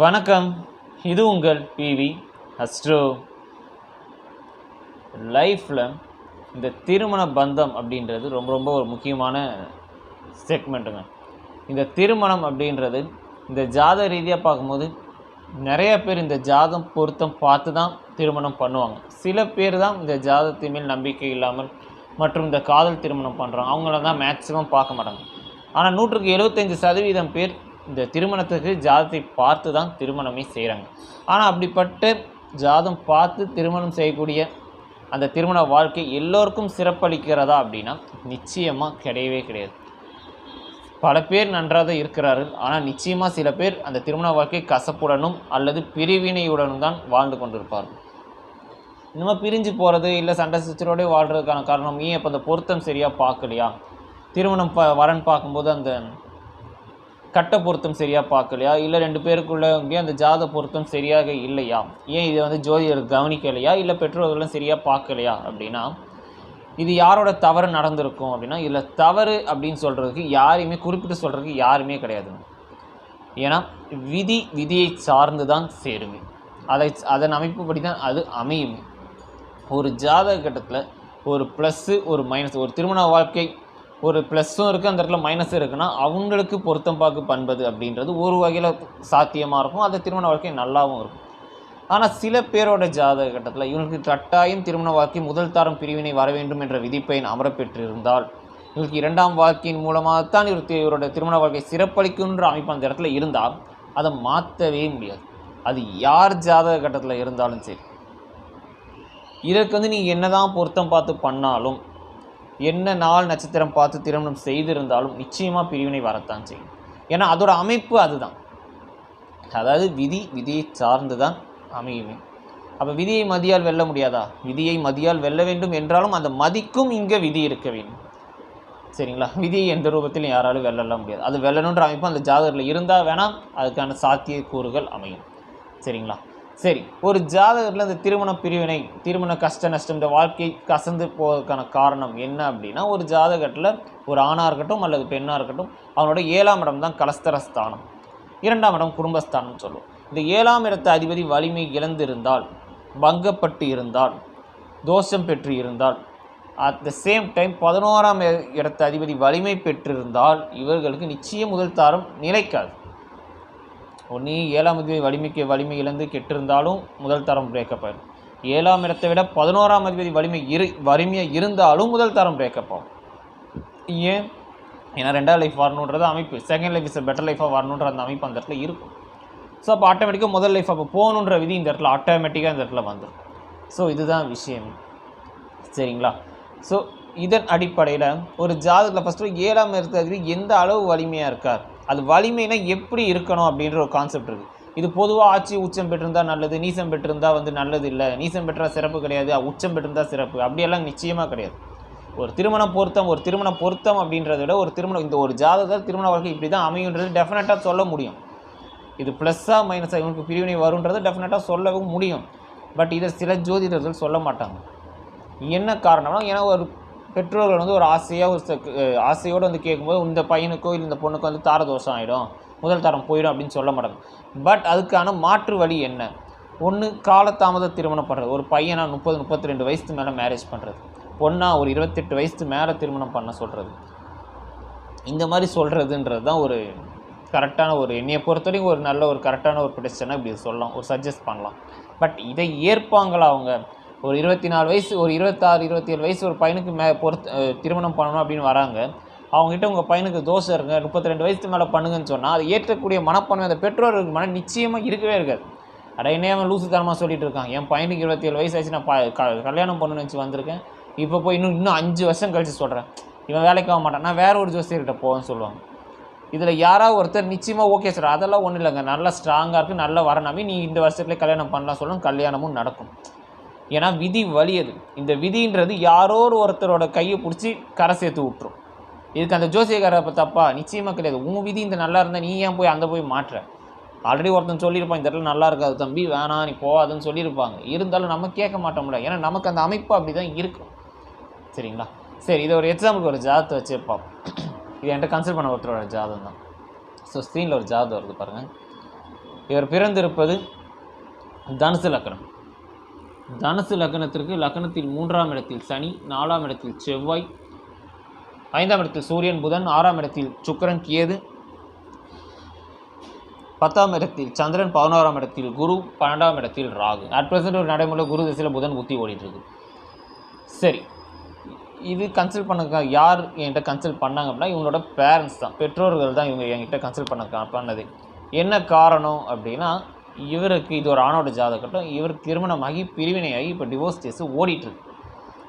வணக்கம். இது உங்கள் பிவி அஸ்ட்ரோ. லைஃப்பில் இந்த திருமண பந்தம் அப்படின்றது ரொம்ப ஒரு முக்கியமான செக்மெண்ட்டுங்க. இந்த திருமணம் அப்படின்றது இந்த ஜாதக ரீதியாக பார்க்கும்போது நிறைய பேர் இந்த ஜாதகம் பொருத்தம் பார்த்து தான் திருமணம் பண்ணுவாங்க. சில பேர் தான் இந்த ஜாதகத்தின் மேல் நம்பிக்கை இல்லாமல் மற்றும் இந்த காதல் திருமணம் பண்ணுறாங்க. அவங்கள தான் மேக்ஸிமம் பார்க்க மாட்டாங்க. ஆனால் 75% பேர் இந்த திருமணத்துக்கு ஜாதகத்தை பார்த்து தான் திருமணமே செய்கிறாங்க. ஆனால் அப்படிப்பட்ட ஜாதகம் பார்த்து திருமணம் செய்யக்கூடிய அந்த திருமண வாழ்க்கை எல்லோருக்கும் சிறப்பளிக்கிறதா அப்படின்னா நிச்சயமாக கிடையாது. பல பேர் நன்றாக இருக்கிறார்கள். ஆனால் நிச்சயமாக சில பேர் அந்த திருமண வாழ்க்கை கசப்புடனும் அல்லது பிரிவினையுடனும் தான் வாழ்ந்து கொண்டிருப்பார்கள். நம்ம பிரிஞ்சு போகிறது இல்லை சண்டை சிச்சரோடே வாழ்கிறதுக்கான காரணம் ஏன் இப்போ அந்த பொருத்தம் சரியாக பார்க்கலையா, திருமணம் வரன் பார்க்கும்போது அந்த கட்ட பொருத்தம் சரியாக பார்க்கலையா, இல்லை 2 பேருக்குள்ளே அந்த ஜாத பொருத்தம் சரியாக இல்லையா, ஏன் இதை ஜோதிடர் கவனிக்கலையா, இல்லை பெற்றோர்களும் சரியாக பார்க்கலையா அப்படின்னா இது யாரோட தவறு நடந்திருக்கும் அப்படின்னா இதில் தவறு அப்படின்னு சொல்கிறதுக்கு யாரையுமே குறிப்பிட்டு சொல்கிறதுக்கு யாருமே கிடையாதுங்க. ஏன்னா விதியை சார்ந்து தான் சேருமே, அதன் அமைப்புப்படி தான் அது அமையுமே. ஒரு ஜாதக கட்டத்தில் ஒரு ப்ளஸ்ஸு ஒரு மைனஸ், ஒரு திருமண வாழ்க்கை ஒரு ப்ளஸ்ஸும் இருக்குது, அந்த இடத்துல மைனஸும் இருக்குன்னா அவங்களுக்கு பொருத்தம் பார்க்க பண்பது அப்படின்றது ஒரு வகையில் சாத்தியமாக இருக்கும். அது திருமண வாழ்க்கை நல்லாவும் இருக்கும். ஆனால் சில பேரோட ஜாதக கட்டத்தில் இவங்களுக்கு கட்டாயம் திருமண வாழ்க்கை முதல் தாரம் பிரிவினை வர வேண்டும் என்ற விதிப்பயன் அமரப்பெற்றிருந்தால், இவங்களுக்கு 2ஆம் வாழ்க்கையின் மூலமாகத்தான் இவரோட திருமண வாழ்க்கை சிறப்பளிக்குன்ற அமைப்பு அந்த இடத்துல இருந்தால் அதை மாற்றவே முடியாது. அது யார் ஜாதக கட்டத்தில் இருந்தாலும் சரி. இதற்கு நீங்கள் என்ன தான் பொருத்தம் பார்த்து பண்ணாலும், என்ன நாள் நட்சத்திரம் பார்த்து திருமணம் செய்திருந்தாலும் நிச்சயமாக பிரிவினை வரத்தான் செய்யும். ஏன்னா அதோட அமைப்பு அதுதான். அதாவது விதியை சார்ந்து தான் அமையுமே. அப்போ விதியை மதியால் வெல்ல முடியாதா? விதியை மதியால் வெல்ல வேண்டும் என்றாலும் அந்த மதிக்கும் இங்கே விதி இருக்க வேண்டும். சரிங்களா? விதியை எந்த ரூபத்திலும் யாராலும் வெல்லலாம் முடியாது. அது வெல்லணுன்ற அமைப்பு அந்த ஜாதகத்தில் இருந்தால் வேணால் அதுக்கான சாத்தியக்கூறுகள் அமையும். சரிங்களா? சரி, ஒரு ஜாதகத்தில் இந்த திருமண பிரிவினை, திருமண கஷ்ட நஷ்டம், இந்த வாழ்க்கை கசந்து போவதற்கான காரணம் என்ன அப்படின்னா, ஒரு ஜாதகத்தில் ஒரு ஆணாக இருக்கட்டும் அல்லது பெண்ணாக இருக்கட்டும் அவனோட 7ஆம் இடம் தான் கலஸ்தரஸ்தானம், 2ஆம் இடம் குடும்பஸ்தானம் சொல்லுவோம். இந்த 7ஆம் இடத்து அதிபதி வலிமை இழந்திருந்தால், பங்கப்பட்டு இருந்தால், தோஷம் பெற்று இருந்தால், அட் த சேம் டைம் 11ஆம் இடத்து அதிபதி வலிமை பெற்றிருந்தால் இவர்களுக்கு நிச்சயம் முதல் தாரம் நிலைக்காது. ஒன்று 7ஆம் அதிபதி வலிமை இழந்து கெட்டிருந்தாலும் முதல் தரம் பிரேக்கப் ஆகிடும். 7ஆம் இடத்தை விட 11ஆம் அதிபதி வலிமையாக இருந்தாலும் முதல் தரம் பிரேக்கப் ஆகும். ஏன்? ஏன்னா 2ஆவது லைஃப் வரணுன்றது அமைப்பு, செகண்ட் லைஃப் இஸ் பெட்டர் லைஃபாக வரணுன்ற அந்த அமைப்பு அந்த இடத்துல இருக்கும். ஸோ அப்போ ஆட்டோமேட்டிக்காக முதல் லைஃப் அப்போ போகணுன்ற விதி இந்த இடத்துல ஆட்டோமேட்டிக்காக இந்த இடத்துல வந்துடும். ஸோ இதுதான் விஷயம். சரிங்களா? ஸோ இதன் அடிப்படையில் ஒரு ஜாதகத்தில் ஃபஸ்ட்டு 7ஆம் இடத்து அதிபதி எந்த அளவு வலிமையாக இருக்கார், அது வலிமைனா எப்படி இருக்கணும் அப்படின்ற ஒரு கான்செப்ட் இருக்குது. இது பொதுவாக ஆட்சி உச்சம் பெற்றிருந்தால் நல்லது, நீசம் பெற்றிருந்தால் நல்லது இல்லை, நீசம் பெற்றால் சிறப்பு கிடையாது, உச்சம் பெற்றிருந்தால் சிறப்பு, அப்படியெல்லாம் நிச்சயமாக கிடையாது. ஒரு திருமண பொருத்தம் அப்படின்றத விட இந்த ஒரு ஜாதகத்தில் திருமண வாழ்க்கை இப்படி தான் அமையுன்றது டெஃபினட்டாக சொல்ல முடியும். இது ப்ளஸ்ஸாக மைனஸாக இவங்களுக்கு பிரிவினை வருன்றது டெஃபினட்டாக சொல்லவும் முடியும். பட் இதை சில ஜோதிடர்கள் சொல்ல மாட்டாங்க. என்ன காரணம்னா, ஏன்னா ஒரு பெற்றோர்கள் ஒரு ஆசையோடு கேட்கும்போது இந்த பையனுக்கோ இல்லை இந்த பொண்ணுக்கோ தாரதோஷம் ஆகிடும், முதல் தரம் போயிடும் அப்படின்னு சொல்ல மாட்டாங்க. பட் அதுக்கான மாற்று வழி என்ன? ஒன்று காலதாமத திருமணம் பண்ணுறது. ஒரு பையனா 30-32 வயசுக்கு மேலே மேரேஜ் பண்ணுறது, பொண்ணா ஒரு 28 வயசுக்கு மேலே திருமணம் பண்ண சொல்கிறது. இந்த மாதிரி சொல்கிறதுன்றது தான் ஒரு கரெக்டான ஒரு என்னையை பொறுத்தவரைக்கும் ஒரு நல்ல ஒரு கரெக்டான ஒரு ப்ரெடிக்ஷனாக இப்படி சொல்லலாம், ஒரு சஜஸ்ட் பண்ணலாம். பட் இதை ஏற்பாங்களா அவங்க? ஒரு 24 வயசு, ஒரு 26-27 வயசு ஒரு பையனுக்கு திருமணம் பண்ணணும் அப்படின்னு வராங்க. அவங்ககிட்ட உங்கள் பையனுக்கு தோஷம் இருக்குங்க, 32 வயசுக்கு மேலே பண்ணுங்கன்னு சொன்னால் அது ஏற்றக்கூடிய மனப்பான்மை அந்த பெற்றோருக்கு நிச்சயமாக இருக்கவே இருக்காது. என்ன அவன் லூசுத்தனமாக சொல்லிட்டு இருக்கான், என் பையனுக்கு 27 வயசு ஆச்சு, நான் கல்யாணம் பண்ணணும்னு நினச்சி வந்திருக்கேன், இப்போ போய் இன்னும் 5 வருஷம் கழித்து சொல்கிறேன், இவன் வேலைக்கு ஆக மாட்டான், நான் வேறு ஒரு ஜோசியர்கிட்ட போவேன்னு சொல்லுவாங்க. இதில் யாராவது ஒருத்தர் நிச்சயமாக ஓகே சார் அதெல்லாம் ஒன்றும் இல்லைங்க, நல்லா ஸ்ட்ராங்காக இருக்குது, நல்லா வரணுமே, நீ இந்த வருஷத்துலேயே கல்யாணம் பண்ணலாம் சொல்லணும், கல்யாணமும் நடக்கும். ஏன்னா விதி வலியது. இந்த விதின்றது யாரோ ஒருத்தரோட கையை பிடிச்சி கரை சேர்த்து விட்டுரும். இதுக்கு அந்த ஜோசியக்காரப்போ தப்பா? நிச்சயமாக கிடையாது. உன் விதி இந்த நல்லா இருந்தால் நீ ஏன் போய் போய் மாற்ற? ஆல்ரெடி ஒருத்தன் சொல்லியிருப்பான், இந்த இடத்துல நல்லா இருக்காது தம்பி, வேணாம் நீ போகாதுன்னு சொல்லியிருப்பாங்க. இருந்தாலும் நம்ம கேட்க மாட்டோம்ல, ஏன்னா நமக்கு அந்த அமைப்பு அப்படி தான் இருக்கும். சரிங்களா? சரி, இதை ஒரு எக்ஸாம்பிளுக்கு ஒரு ஜாதகத்தை வச்சு பார்ப்போம். இது என்கிட்ட கன்சல்ட் பண்ண ஒருத்தரோட ஜாதகம் தான். ஸோ ஸ்க்ரீனில் ஒரு ஜாதகம் வருது பாருங்கள். இவர் பிறந்திருப்பது தனுசு லக்னம். தனுசு லக்னத்திற்கு லக்னத்தில் 3ஆம் இடத்தில் சனி, 4ஆம் இடத்தில் செவ்வாய், 5ஆம் இடத்தில் சூரியன் புதன், 6ஆம் இடத்தில் சுக்கிரன் கேது, 10ஆம் இடத்தில் சந்திரன், 11ஆம் இடத்தில் குரு, 12ஆம் இடத்தில் ராகு. அட் ப்ரெசென்ட் ஒரு நடைமுறை குரு திசையில் புதன் புத்தி ஓடிட்டுருக்கு. சரி, இது கன்சல்ட் பண்ண யார் என்கிட்ட கன்சல்ட் பண்ணாங்க அப்படின்னா இவங்களோட பேரண்ட்ஸ் தான், பெற்றோர்கள் தான் இவங்க என்கிட்ட கன்சல்ட் பண்ணது. என்ன காரணம் அப்படின்னா, இவருக்கு இது ஒரு ஆணோட ஜாதகட்டம். இவர் திருமணமாகி பிரிவினையாகி இப்போ டிவோர்ஸ் கேஸு ஓடிட்டுருக்கு.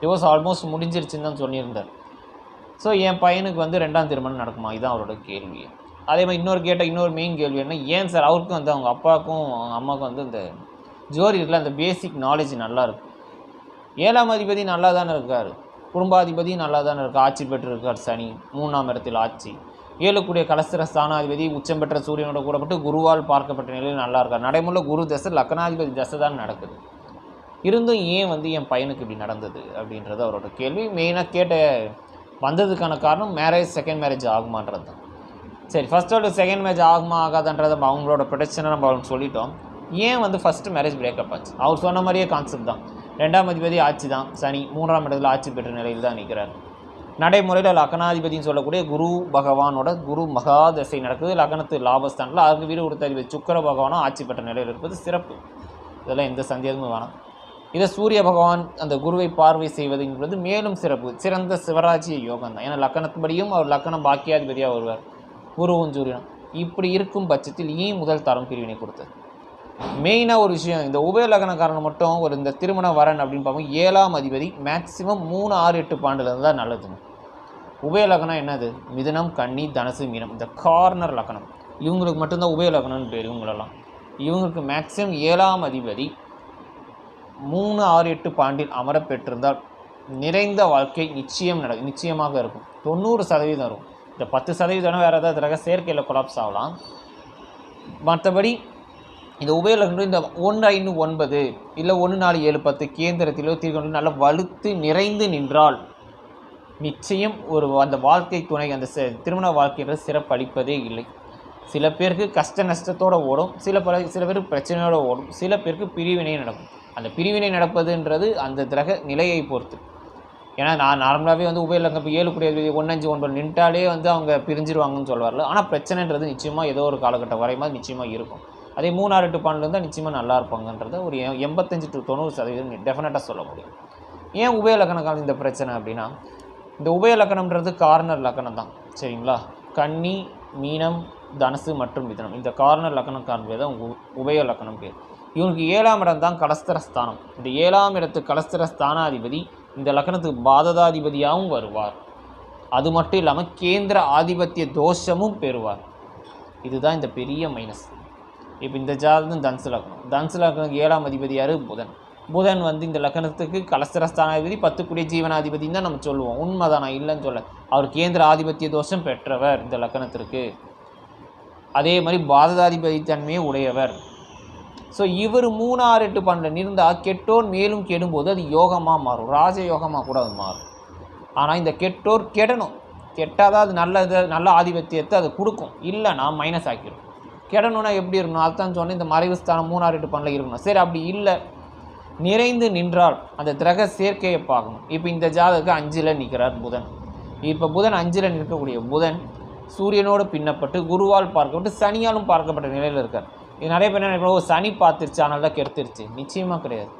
டிவோர்ஸ் ஆல்மோஸ்ட் முடிஞ்சிருச்சுன்னு தான் சொல்லியிருந்தார். ஸோ என் பையனுக்கு வந்து 2ஆம் திருமணம் நடக்குமா, இதுதான் அவரோட கேள்வி. அதே மாதிரி இன்னொரு மெயின் கேள்வி என்ன, ஏன் சார் அவருக்கும் வந்து அவங்க அப்பாவுக்கும் அவங்க அம்மாவுக்கும் வந்து இந்த ஜோதிடத்தில் அந்த பேசிக் நாலேஜ் நல்லா இருக்குது. 7ஆம் அதிபதி நல்லா தானே இருக்கார், குடும்பாதிபதி நல்லா தானே இருக்குது, ஆட்சி பெற்றிருக்கார் சனி, 3ஆம் இடத்தில் ஆட்சி, 7 கலஸ்திர ஸ்தானாதிபதி உச்சம் பெற்ற சூரியனோட கூடப்பட்டு குருவால் பார்க்கப்பட்ட நிலையில் நல்லா இருக்கார். நடைமுறை குரு தசை லக்னாதிபதி தசை தான் நடக்குது. இருந்தும் ஏன் வந்து என் பையனுக்கு இப்படி நடந்தது அப்படின்றது அவரோட கேள்வி. மெயினாக வந்ததுக்கான காரணம் செகண்ட் மேரேஜ் ஆகுமான்றது தான். சரி, ஃபஸ்ட்டோட செகண்ட் மேரேஜ் ஆகுமா ஆகாதுன்றதை அவங்களோட பிரச்சனை நம்ம அவங்களுக்கு சொல்லிட்டோம். ஏன் வந்து ஃபஸ்ட்டு மேரேஜ் பிரேக்கப் ஆச்சு, அவர் சொன்ன மாதிரியே கான்செப்ட் தான். 2ஆம் அதிபதி ஆட்சி தான் சனி, 3ஆம் இடத்துல ஆட்சி பெற்ற நிலையில் தான் நிற்கிறார். நடைமுறையில் லக்னாதிபதினு சொல்லக்கூடிய குரு பகவானோட குரு மகாதசை நடக்குது. லக்னத்து லாபஸ்தானத்தில் அதுக்கு வீடு கொடுத்த அதிபதி சுக்கிர பகவானும் ஆட்சி பெற்ற நிலையில் இருப்பது சிறப்பு. இதெல்லாம் எந்த சந்தேகமும் வேணாம். இதை சூரிய பகவான் அந்த குருவை பார்வை செய்வது என்பது மேலும் சிறப்பு, சிறந்த சிவராஜ்ய யோகம் தான். ஏன்னா லக்னத்துபடியும் அவர் லக்னம் பாக்கியாதிபதியாக வருவார், குருவும் சூரியனும். இப்படி இருக்கும் பட்சத்தில் ஏன் முதல் தரம் பிரிவினை கொடுத்தது? மெயினாக ஒரு விஷயம், இந்த உபய லக்னக்காரன் மட்டும் ஒரு இந்த திருமண வரன் அப்படின்னு பார்ப்போம், 7ஆம் அதிபதி மேக்சிமம் 3, 6, 8 பாண்டுலேருந்து தான் நல்லதுங்க. உபய லக்னம் என்னது, மிதுனம், கன்னி, தனுசு, மீனம், இந்த கார்னர் லக்னம். இவங்களுக்கு மட்டும்தான் உபய லக்னம்னு பேர். இவங்களுக்கு மேக்சிமம் 7ஆம் அதிபதி 3, 6, 8 பாண்டில் அமர பெற்றிருந்தால் நிறைந்த வாழ்க்கை நிச்சயமாக இருக்கும். 90% இருக்கும். இந்த 10% வேறு ஏதாவது கிரக சேர்க்கையில் கொலாப்ஸ் ஆகலாம். மற்றபடி இந்த உபயோகம் இந்த 1, 5, 9 இல்லை 1, 4, 7, 10 கேந்திரத்திலோ தீர்க்கொண்டு நல்லா வலுத்து நிறைந்து நின்றால் நிச்சயம் அந்த வாழ்க்கை துணை அந்த திருமண வாழ்க்கையில் சிறப்பளிப்பதே இல்லை. சில பேருக்கு கஷ்ட நஷ்டத்தோடு ஓடும், சில பேருக்கு பிரச்சனையோடு ஓடும், சில பேருக்கு பிரிவினை நடக்கும். அந்த பிரிவினை நடப்பதுன்றது அந்த கிரக நிலையை பொறுத்து. ஏன்னா நான் நார்மலாகவே வந்து உபயோகம் 7 1, 5, 9 நின்றாலே வந்து அவங்க பிரிஞ்சிருவாங்கன்னு சொல்ல வரல. ஆனால் பிரச்சனைன்றது நிச்சயமாக ஏதோ ஒரு காலகட்டம் வரையுமா நிச்சயமாக இருக்கும். அதே 3, 6, 8 பாண்டில் இருந்தால் நிச்சயமாக நல்லா இருப்பாங்கன்றத ஒரு 85 to 90% டெஃபினட்டாக சொல்ல முடியும். ஏன் உபய லக்னம் இந்த பிரச்சனை அப்படின்னா, இந்த உபய லக்னம்ன்றது கார்னர் லக்னம் தான், சரிங்களா? கன்னி, மீனம், தனுசு மற்றும் மிதுனம், இந்த கார்னர் லக்னம் பேர் தான் உபய லக்னம் பேர். இவனுக்கு 7ஆம் இடம் தான் கலஸ்திர ஸ்தானம். இந்த 7ஆம் இடத்து கலஸ்திர ஸ்தானாதிபதி இந்த லக்னத்துக்கு பாததாதிபதியாகவும் வருவார். அது மட்டும் இல்லாமல் கேந்திர ஆதிபத்திய தோஷமும் பெறுவார். இதுதான் இந்த பெரிய மைனஸ். இப்போ இந்த ஜாதகம் தனுசு லக்னம் 7ஆம் அதிபதி யார்? புதன் வந்து இந்த லக்னத்துக்கு கலஸ்திர ஸ்தானாதிபதி 10 ஜீவனாதிபதினு தான் நம்ம சொல்லுவோம். உண்மைதான், நான் இல்லைன்னு சொல்ல. அவர் கேந்திர ஆதிபத்திய தோஷம் பெற்றவர் இந்த லக்னத்திற்கு. அதே மாதிரி பாததாதிபதி தன்மையை உடையவர். ஸோ இவர் 3, 6, 8 12 இருந்தால் கெட்டோர் மேலும் கெடும்போது அது யோகமாக மாறும், ராஜயோகமாக கூட அது மாறும். ஆனால் இந்த கெட்டோர் கெடணும், கெட்டாதான் அது நல்ல ஆதிபத்தியத்தை அது கொடுக்கும், இல்லைனா மைனஸ் ஆக்கிடும். கெடணும்னா எப்படி இருக்கணும், அதுதான் சொன்னேன், இந்த மறைவு ஸ்தானம் 3, 6, 8 12 இருக்கணும். சரி, அப்படி இல்லை நிறைந்து நின்றால் அந்த கிரக சேர்க்கையை பார்க்கணும். இப்போ இந்த ஜாதகத்துக்கு 5ல் நிற்கிறார் புதன். இப்போ புதன் 5ல் நிற்கக்கூடிய புதன் சூரியனோடு பின்னப்பட்டு குருவால் பார்க்கப்பட்டு சனியாலும் பார்க்கப்பட்ட நிலையில் இருக்கார். இது நிறைய பேர் என்ன சனி பார்த்துருச்சு அதனால தான் கெடுத்துருச்சு, நிச்சயமாக கிடையாது.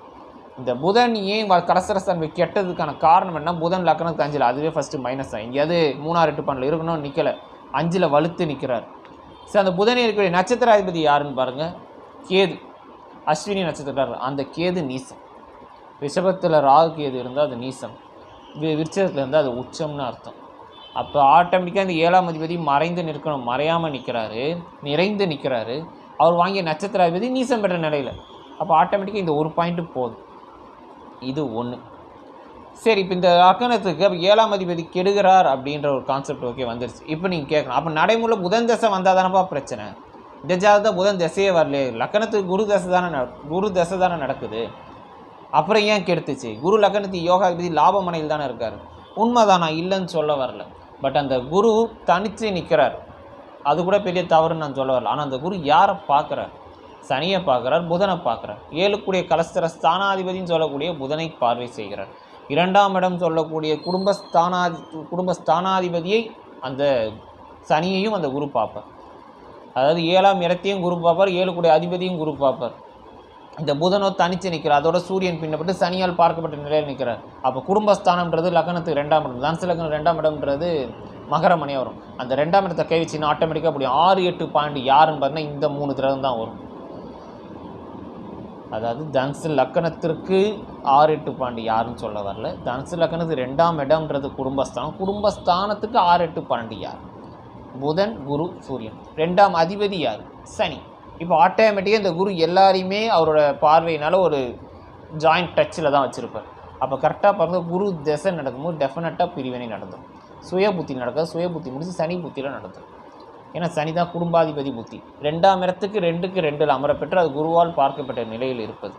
இந்த புதன் ஏன் கலசரஸ்தான் கெட்டதுக்கான காரணம் என்ன, புதன் லக்னத்துக்கு 5ல், அதுவே ஃபஸ்ட்டு மைனஸ் தான். எங்கேயாவது 3, 6, 8 12 இருக்கணும்னு நிற்கலை, 5ல் வலுத்து நிற்கிறார். சரி, அந்த புதனை இருக்கக்கூடிய நட்சத்திராதிபதி யாருன்னு பாருங்கள், கேது. அஸ்வினி நட்சத்திரக்காரர். அந்த கேது நீசம். ரிஷபத்தில் ராகு கேது இருந்தால் அது நீசம், விருச்சகத்தில் இருந்தால் அது உச்சம்னு அர்த்தம். அப்போ ஆட்டோமேட்டிக்காக இந்த 7ஆம் அதிபதி மறைந்து நிற்கணும், மறையாமல் நிற்கிறாரு, நிறைந்து நிற்கிறாரு. அவர் வாங்கிய நட்சத்திராதிபதி நீசம் பெற்ற நிலையில். அப்போ ஆட்டோமேட்டிக்காக இந்த ஒரு பாயிண்ட்டு போதும். இது ஒன்று. சரி, இப்போ இந்த லக்னத்துக்கு அப்போ 7ஆம் அதிபதி கெடுகிறார் அப்படின்ற ஒரு கான்செப்ட் ஓகே வந்துருச்சு. இப்போ நீங்கள் கேட்கணும், அப்போ நடைமுறை புதன் தசை வந்தால் தானப்பா பிரச்சனை. இந்த ஜாதகத்தை புதன் தசையே வரலையே, லக்னத்துக்கு குரு தசை தானே நடக்குது, அப்புறம் ஏன் கெடுத்துச்சு? குரு லக்னத்துக்கு யோகாதிபதி லாபமனையில் தானே இருக்கார். உண்மைதான், நான் இல்லைன்னு சொல்ல வரல. பட் அந்த குரு தனித்து நிற்கிறார், அது கூட பெரிய தவறுன்னு நான் சொல்ல வரல. ஆனால் அந்த குரு யாரை பார்க்குறார்? சனியை பார்க்குறார், புதனை பார்க்குறார். 7 கலஸ்தர ஸ்தானாதிபதினு சொல்லக்கூடிய புதனை பார்வை செய்கிறார். 2ஆம் இடம் சொல்லக்கூடிய குடும்பஸ்தானாதிபதியை அந்த சனியையும் அந்த குரு பார்ப்பார். அதாவது 7ஆம் இடத்தையும் குரு பார்ப்பார், 7 அதிபதியும் குரு பார்ப்பார். இந்த புதனோ தனித்து நிற்கிறார், அதோட சூரியன் பின்னப்பட்டு சனியால் பார்க்கப்பட்ட நிலையில் நிற்கிறார். அப்போ குடும்பஸ்தானம்ன்றது லக்னத்துக்கு 2ஆம் இடம், தனுசு லக்னம் 2ஆம் இடம்ன்றது மகர மணியாக வரும். அந்த 2ஆம் இடத்தை கை வச்சுன்னா ஆட்டோமேட்டிக்காக அப்படி 6-8 பாயிண்ட் யாருன்னு பார்த்தீங்கன்னா இந்த 3 கிரகம் தான் வரும். அதாவது தனுசு லக்கணத்திற்கு 6-8 பாயிண்ட் யாருன்னு சொல்ல வரல. தனுசு லக்கணத்துக்கு 2ஆம் இடம்ன்றது குடும்பஸ்தானம், குடும்பஸ்தானத்துக்கு 6-8 பாயிண்ட் யார்? புதன், குரு, சூரியன். 2ஆம் அதிபதி யார்? சனி. இப்போ ஆட்டோமேட்டிக்காக இந்த குரு எல்லாரையுமே அவரோட பார்வையினால் ஒரு ஜாயிண்ட் டச்சில் தான் வச்சுருப்பார். அப்போ கரெக்டாக பாருங்க, குரு திசை நடக்கும்போது டெஃபினட்டாக பிரிவினை நடந்துடும். சுய புத்தி நடக்காது, சுய புத்தி முடிச்சு சனி புத்தியில் நடந்துடும். ஏன்னா சனி தான் குடும்பாதிபதி புத்தி. 2ஆம் இடத்துக்கு 2க்கு 2 அமரப்பெற்று அது குருவால் பார்க்கப்பட்ட நிலையில் இருப்பது.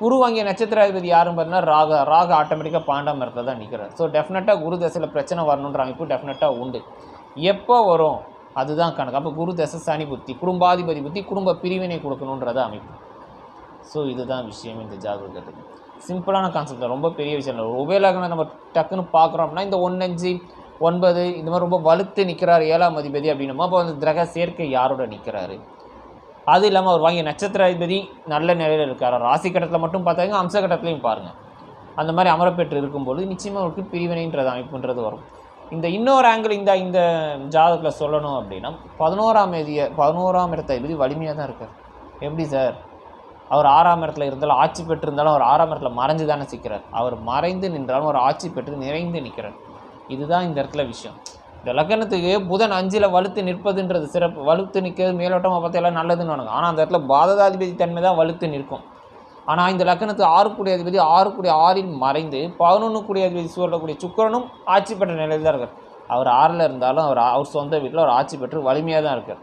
குரு வாங்கிய நட்சத்திராதிபதி யாரும் பார்த்தீங்கன்னா ராக ஆட்டோமேட்டிக்காக 12ஆம் இடத்துல தான் நிற்கிறார். ஸோ டெஃபினட்டாக குரு தசையில் பிரச்சனை வரணுன்ற அமைப்பு டெஃபினட்டாக உண்டு. எப்போ வரும் அதுதான் கணக்கு. அப்போ குரு தசை சனி புத்தி, குடும்பாதிபதி புத்தி, குடும்ப பிரிவினை கொடுக்கணுன்றத அமைப்பு. ஸோ இதுதான் விஷயம் இந்த ஜாதகத்துக்கு. சிம்பிளான கான்செப்ட், ரொம்ப பெரிய விஷயம் இல்லை. உபயலக்னம் நம்ம டக்குன்னு பார்க்குறோம் அப்படின்னா இந்த 1, 5, 9 இந்த மாதிரி ரொம்ப வலுத்து நிற்கிறார் 7ஆம் அதிபதி அப்படின்னமோ அப்போ அந்த கிரக சேர்க்கை யாரோட நிற்கிறாரு. அது இல்லாமல் அவர் வாங்கிய நட்சத்திராதிபதி நல்ல நிலையில் இருக்கார். ராசி கட்டத்தில் மட்டும் பார்த்தாங்க, அம்ச கட்டத்துலையும் பாருங்கள். அந்த மாதிரி அமரப்பெற்று இருக்கும்போது நிச்சயமாக அவருக்கு பிரிவினைன்றது அமைப்புன்றது வரும். இந்த இன்னொரு ஆங்கிள் இந்த ஜாதகத்தில் சொல்லணும் அப்படின்னா 11ஆம் இடத்த அதிபதி வலிமையாக தான் இருக்கார். எப்படி சார்? அவர் 6ஆம் இடத்துல இருந்தாலும் ஆட்சி பெற்று இருந்தாலும் அவர் 6ஆம் இடத்துல மறைஞ்சு தானே சிக்கிறார். அவர் மறைந்து நின்றாலும் ஒரு ஆட்சி பெற்று நிறைந்து நிற்கிறார். இதுதான் இந்த இடத்துல விஷயம். இந்த லக்னத்துக்கு புதன் 5ல் வலுத்து நிற்பதுன்றது சிறப்பு. வலுத்து நிற்கிறது மேலோட்டமாக பார்த்தா எல்லாம் நல்லதுன்னு வேணுங்க. ஆனால் அந்த இடத்துல பாதகாதிபதி தன்மை தான் வலுத்து நிற்கும். ஆனால் இந்த லக்னத்துக்கு 6 அதிபதி 6 மறைந்து 11 அதிபதி சொல்லக்கூடிய சுக்கிரனும் ஆட்சி பெற்ற நிலையில் தான் இருக்கார். அவர் 6ல் இருந்தாலும் அவர் சொந்த வீட்டில் அவர் ஆட்சி பெற்று வலிமையாக தான் இருக்கார்.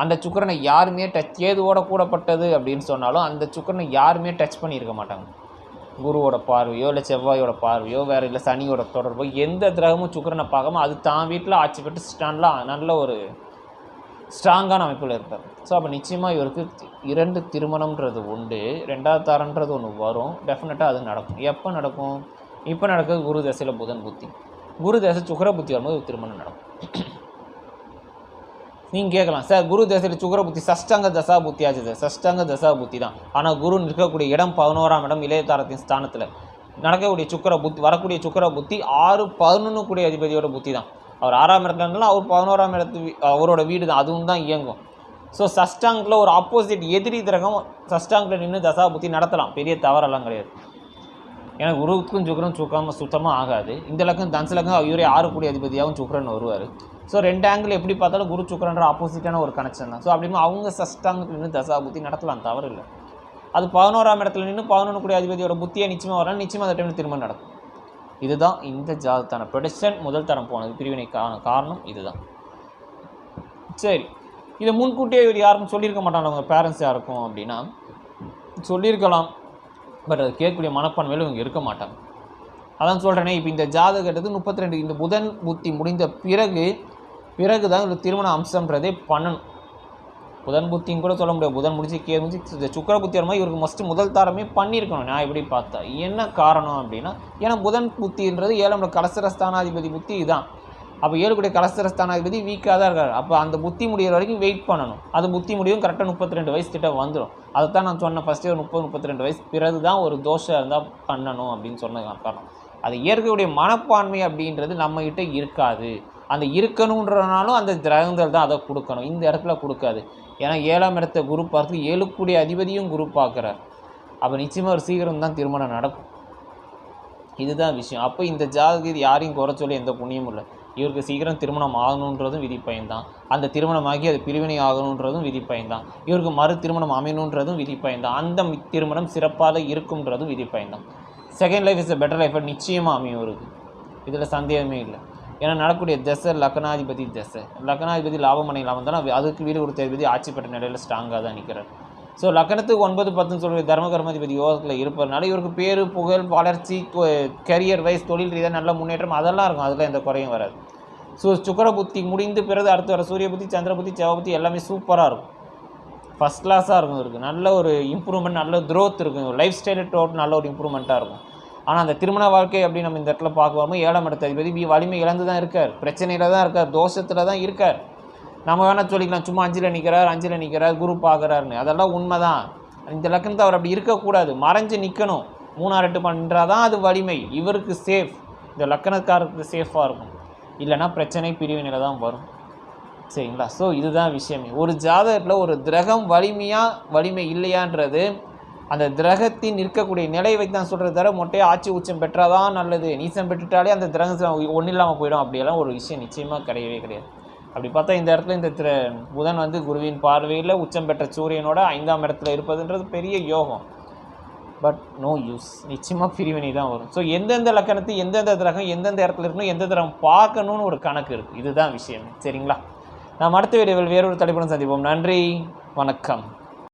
அந்த சுக்கிரனை யாருமே கேதுவோட கூடப்பட்டது அப்படின்னு சொன்னாலும் அந்த சுக்கிரனை யாருமே டச் பண்ணியிருக்க மாட்டாங்க. குருவோட பார்வையோ இல்லை செவ்வாயோட பார்வையோ வேறு இல்லை சனியோட தொடர்போ எந்த கிரகமும் சுக்கிரனை பார்க்காம அது தான் வீட்டில் ஆட்சி பெற்று ஸ்டாண்டில் நல்ல ஒரு ஸ்ட்ராங்கான அமைப்பில் இருப்பார். ஸோ அப்போ நிச்சயமாக இவருக்கு 2 திருமணம்ன்றது உண்டு, 2ஆவது தாரன்றது ஒன்று வரும். டெஃபினட்டாக அது நடக்கும். எப்போ நடக்கும்? இப்போ நடக்கிறது குரு தசையில் புதன் புத்தி. குரு தசை சுக்கிர புத்தி வரும்போது திருமணம் நடக்கும். நீங்கள் கேட்கலாம், சார் குரு தசையில் சுக்கிர புத்தி சஷ்டாங்க தசா புத்தி ஆச்சு சார். சஷ்டாங்க தசா புத்தி தான். ஆனால் குரு நிற்கக்கூடிய இடம் 11ஆம் இடம் இளையதாரத்தின் ஸ்தானத்தில் நடக்கக்கூடிய சுக்கிர புத்தி, வரக்கூடிய சுக்கிர புத்தி 6-11 அதிபதியோட புத்தி தான். அவர் 6ஆம் இடத்துல இருந்தாலும் அவர் 11ஆம் இடத்து அவரோட வீடு தான், அதுவும் தான் இயங்கும். ஸோ சஷ்டாங்கில் ஒரு ஆப்போசிட் எதிரி கிரகம் சஷ்டாங்கில் நின்று தசா புத்தி நடத்தலாம், பெரிய தவறெல்லாம் கிடையாது. ஏன்னா குருவுக்கும் சுக்கிரனும் சுத்தமாக ஆகாது. இந்த லக்கம் தனுசு லக்கம் இவரே 6 அதிபதியாகவும் சுக்கிரன் வருவார். ஸோ 2 ஆங்கிள் எப்படி பார்த்தாலும் குரு சுக்கிரன்ற ஆப்போசிட்டான ஒரு கனெக்ஷன் தான். ஸோ அப்படின்னா அவங்க சஷ்டாங்கத்தில் நின்று தசா புத்தி நடத்தலாம், தவறு இல்லை. அது 11ஆம் இடத்துல நின்று 11 அதிபதியோட புத்தியை நிச்சயமாக வரலாம், நிச்சயமாக அந்த டைமில் திரும்ப நடக்கும். இதுதான் இந்த ஜாதகத்தான ப்ரொடக்ஷன். முதல் தரம் போனது பிரிவினைக்கான காரணம் இதுதான். சரி, இதை முன்கூட்டியே இவர் யாருக்கும் சொல்லியிருக்க மாட்டாங்க, அவங்க பேரண்ட்ஸ் யாருக்கும் அப்படின்னா சொல்லியிருக்கலாம். பட் அது கேட்கக்கூடிய மனப்பான்மையில் இவங்க இருக்க மாட்டாங்க. அதான் சொல்கிறேனே, இப்போ இந்த ஜாதகத்துக்கு 32 இந்த புதன் புத்தி முடிந்த பிறகு தான் இவர் திருமண அம்சம்ன்றதே பண்ணணும். புதன் புத்தின்னு கூட சொல்ல முடியாது. புதன் முடிச்சு இந்த சுக்கிர புத்தி வரும்போது இவருக்கு மஸ்ட்டு முதல் தாரமே பண்ணியிருக்கணும். நான் எப்படி பார்த்தா என்ன காரணம் அப்படின்னா, ஏன்னா புதன் புத்தின்றது 7ஆம் கலசரஸ்தானாதிபதி புத்தி இதுதான். அப்போ 7 கலசரஸ்தானாதிபதி வீக்காக தான் இருக்கார். அப்போ அந்த புத்தி முடிகிற வரைக்கும் வெயிட் பண்ணணும். அது புத்தி முடியும் கரெக்டாக 32 வயசு கிட்ட வந்துடும். அதை தான் நான் சொன்னேன் ஃபஸ்ட்டே, ஒரு 30-32 வயசு பிறகு தான் ஒரு தோஷம் இருந்தால் பண்ணணும் அப்படின்னு சொன்னது காரணம். அது இயற்கையுடைய மனப்பான்மை அப்படின்றது நம்மகிட்ட இருக்காது. அந்த இருக்கணுன்றனாலும் அந்த கிரகங்கள் தான் அதை கொடுக்கணும். இந்த இடத்துல கொடுக்காது. ஏன்னா 7ஆம் இடத்த குரு பார்த்து 7 அதிபதியும் குரு பார்க்குறார். அப்போ நிச்சயமாக ஒரு சீக்கிரம் தான் திருமணம் நடக்கும். இதுதான் விஷயம். அப்போ இந்த ஜாதகத்தை யாரையும் குறை சொல்லி எந்த புண்ணியமும் இல்லை. இவருக்கு சீக்கிரம் திருமணம் ஆகணுன்றதும் விதி பயன்தான். அந்த திருமணமாகி அது பிரிவினை ஆகணுன்றதும் விதி பயன்தான். இவருக்கு மறு திருமணம் அமையணுன்றதும் விதி பயன்தான். அந்த திருமணம் சிறப்பாக இருக்கும்ன்றதும் விதி பயன்தான். Second life is a better life நிச்சயமாக அமையும் இவருக்கு. இதில் சந்தேகமே இல்லை. ஏன்னா நடக்கூடிய தசை லக்னாதிபதி தசை. லக்னாதிபதி லாபமனை லாபம் தானே, அதுக்கு வீடு கொடுத்த அதிபதி ஆட்சி பெற்ற நிலையில் ஸ்ட்ராங்காக தான் நிற்கிறார். ஸோ லக்னத்துக்கு 9-10 சொல்லக்கூடிய தர்மகர்மாதிபதி யோகத்தில் இருப்பதுனால இவருக்கு பேர் புகழ் வளர்ச்சி கரியர் வைஸ் தொழில் ரீதியாக நல்ல முன்னேற்றம் அதெல்லாம் இருக்கும். அதில் எந்த குறையும் வராது. ஸோ சுக்கிர புத்தி முடிந்து பிறகு அடுத்து வர சூரிய புத்தி சந்திர புத்தி செவ்வாய் புத்தி எல்லாமே சூப்பராக இருக்கும். ஃபஸ்ட் கிளாஸாக இருக்கும், இருக்குது நல்ல ஒரு இம்ப்ரூவ்மெண்ட், நல்ல க்ரோத் இருக்கும், லைஃப் ஸ்டைலு டோட் நல்ல ஒரு இம்ப்ரூவ்மெண்ட்டாக இருக்கும். ஆனால் அந்த திருமண வாழ்க்கை அப்படி நம்ம இந்த இடத்துல பார்க்கும்போது 7ஆம் இடத்த அதிபதி வலிமை இழந்து தான் இருக்கார், பிரச்சனையில் தான் இருக்கார், தோஷத்தில் தான் இருக்கார். நம்ம வேணால் சொல்லிக்கலாம் சும்மா 5ல் நிற்கிறார் குரு பார்க்குறாருன்னு, அதெல்லாம் உண்மை தான். இந்த லக்கணத்தை அவர் அப்படி இருக்கக்கூடாது, மறைஞ்சு நிற்கணும். 3 8 பண்ணுறால் தான் அது வலிமை, இவருக்கு சேஃப், இந்த லக்கணக்காரருக்கு சேஃபாக இருக்கும். இல்லைனா பிரச்சனை பிரிவினையில் தான் வரும். சரிங்களா? ஸோ இதுதான் விஷயமே. ஒரு ஜாதகத்தில் ஒரு கிரகம் வலிமை இல்லையான்றது அந்த கிரகத்தின் இருக்கக்கூடிய நிலை வைத்து தான் சொல்கிறது தவிர மொட்டையாக ஆட்சி உச்சம் பெற்றாதான் நல்லது, நீச்சம் பெற்றுட்டாலே அந்த கிரகம் ஒன்றும் இல்லாமல் போயிடும், அப்படியெல்லாம் ஒரு விஷயம் நிச்சயமாக கிடையவே கிடையாது. அப்படி பார்த்தா இந்த இடத்துல இந்த புதன் வந்து குருவின் பார்வையில் உச்சம் பெற்ற சூரியனோட 5ஆம் இடத்துல இருப்பதுன்றது பெரிய யோகம். பட் நோ யூஸ், நிச்சயமாக பிரிவினை தான் வரும். ஸோ எந்தெந்த லக்கணத்தை எந்தெந்த கிரகம் எந்தெந்த இடத்துல இருக்கணும், எந்த கிரகம் பார்க்கணும்னு ஒரு கணக்கு இருக்குது. இதுதான் விஷயம். சரிங்களா? நாம் அடுத்த வீடியோவில் வேறொரு தலைப்புடன் சந்திப்போம். நன்றி, வணக்கம்.